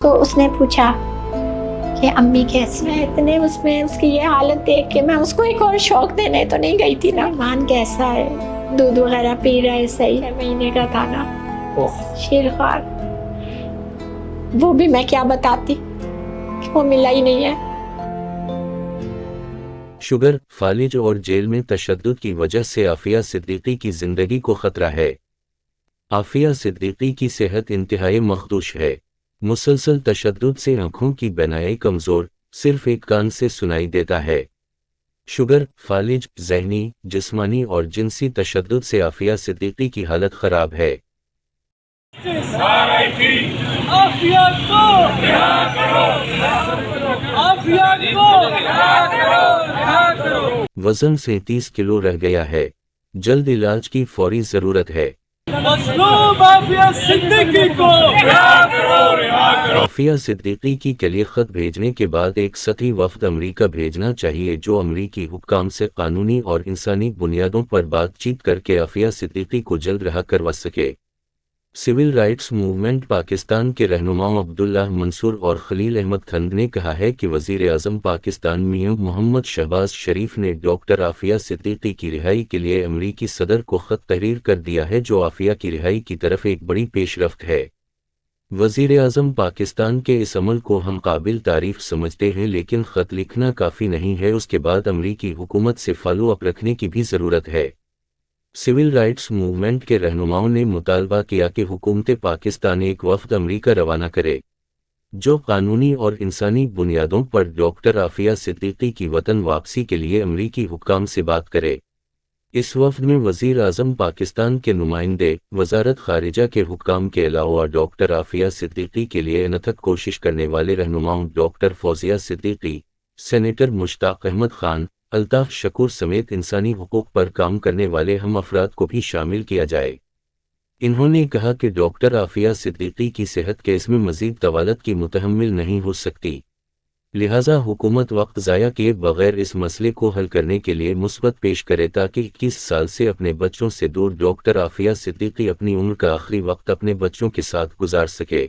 تو اس نے پوچھا کہ امی کیسے ہیں، اتنے اس میں اس کی یہ حالت دیکھ کے میں اس کو ایک اور شوق دینے تو نہیں گئی تھی نا، مان کیسا ہے، دودھ وغیرہ پی رہا ہے، صحیح 6 مہینے کا تھا نا، شیرخوار، وہ بھی میں کیا بتاتی، وہ ملا ہی نہیں ہے۔ شوگر، فالج اور جیل میں تشدد کی وجہ سے عافیہ صدیقی کی زندگی کو خطرہ ہے۔ عافیہ صدیقی کی صحت انتہائی مخدوش ہے۔ مسلسل تشدد سے آنکھوں کی بینائی کمزور، صرف ایک کان سے سنائی دیتا ہے۔ شوگر، فالج، ذہنی، جسمانی اور جنسی تشدد سے عافیہ صدیقی کی حالت خراب ہے۔ وزن 37 کلو رہ گیا ہے، جلد علاج کی فوری ضرورت ہے۔ عافیہ صدیقی کی کلیہ خط بھیجنے کے بعد ایک سطحی وفد امریکہ بھیجنا چاہیے جو امریکی حکام سے قانونی اور انسانی بنیادوں پر بات چیت کر کے عافیہ صدیقی کو جلد رہا کروا سکے۔ سول رائٹس موومنٹ پاکستان کے رہنماؤں عبداللہ منصور اور خلیل احمد تھند نے کہا ہے کہ وزیر اعظم پاکستان میاں محمد شہباز شریف نے ڈاکٹر عافیہ صدیقی کی رہائی کے لیے امریکی صدر کو خط تحریر کر دیا ہے جو عافیہ کی رہائی کی طرف ایک بڑی پیش رفت ہے۔ وزیر اعظم پاکستان کے اس عمل کو ہم قابل تعریف سمجھتے ہیں، لیکن خط لکھنا کافی نہیں ہے، اس کے بعد امریکی حکومت سے فالو اپ رکھنے کی بھی ضرورت ہے۔ سول رائٹس موومنٹ کے رہنماؤں نے مطالبہ کیا کہ حکومت پاکستان ایک وفد امریکہ روانہ کرے جو قانونی اور انسانی بنیادوں پر ڈاکٹر عافیہ صدیقی کی وطن واپسی کے لیے امریکی حکام سے بات کرے۔ اس وفد میں وزیر اعظم پاکستان کے نمائندے، وزارت خارجہ کے حکام کے علاوہ ڈاکٹر عافیہ صدیقی کے لیے انتھک کوشش کرنے والے رہنماؤں ڈاکٹر فوزیہ صدیقی، سینیٹر مشتاق احمد خان، الطاف شکور سمیت انسانی حقوق پر کام کرنے والے ہم افراد کو بھی شامل کیا جائے۔ انہوں نے کہا کہ ڈاکٹر عافیہ صدیقی کی صحت کیس میں مزید طوالت کی متحمل نہیں ہو سکتی، لہٰذا حکومت وقت ضائع کیے بغیر اس مسئلے کو حل کرنے کے لیے مثبت پیش کرے تاکہ 21 سال سے اپنے بچوں سے دور ڈاکٹر عافیہ صدیقی اپنی عمر کا آخری وقت اپنے بچوں کے ساتھ گزار سکے۔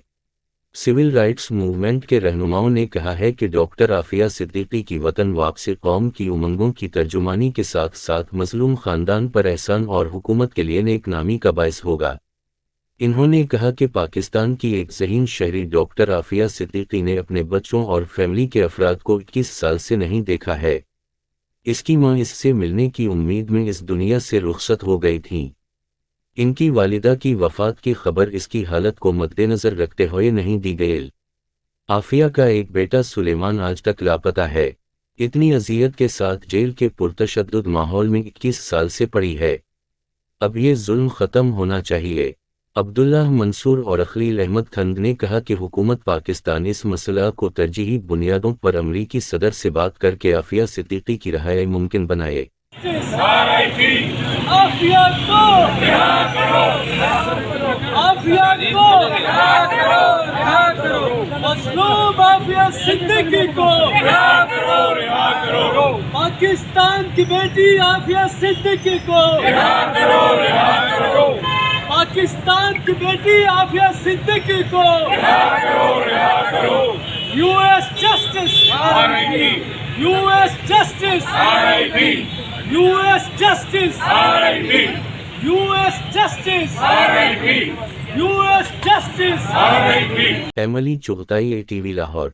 سول رائٹس موومنٹ کے رہنماؤں نے کہا ہے کہ ڈاکٹر عافیہ صدیقی کی وطن واپسی قوم کی امنگوں کی ترجمانی کے ساتھ ساتھ مظلوم خاندان پر احسان اور حکومت کے لیے نیک نامی کا باعث ہوگا۔ انہوں نے کہا کہ پاکستان کی ایک ذہین شہری ڈاکٹر عافیہ صدیقی نے اپنے بچوں اور فیملی کے افراد کو 21 سال سے نہیں دیکھا ہے۔ اس کی ماں اس سے ملنے کی امید میں اس دنیا سے رخصت ہو گئی تھیں۔ ان کی والدہ کی وفات کی خبر اس کی حالت کو مد نظر رکھتے ہوئے نہیں دی گئی۔ عافیہ کا ایک بیٹا سلیمان آج تک لاپتہ ہے۔ اتنی اذیت کے ساتھ جیل کے پرتشدد ماحول میں 21 سال سے پڑی ہے۔ اب یہ ظلم ختم ہونا چاہیے۔ عبداللہ منصور اور خلیل احمد تھند نے کہا کہ حکومت پاکستان اس مسئلہ کو ترجیحی بنیادوں پر امریکی صدر سے بات کر کے عافیہ صدیقی کی رہائی ممکن بنائے۔ پاکستان کی بیٹی عافیہ صدیقی کو پاکستان کی بیٹی عافیہ صدیقی کو U S justice, U S justice, U S justice, U S justice, U S justice. Emily Chughtai, ATV Lahore.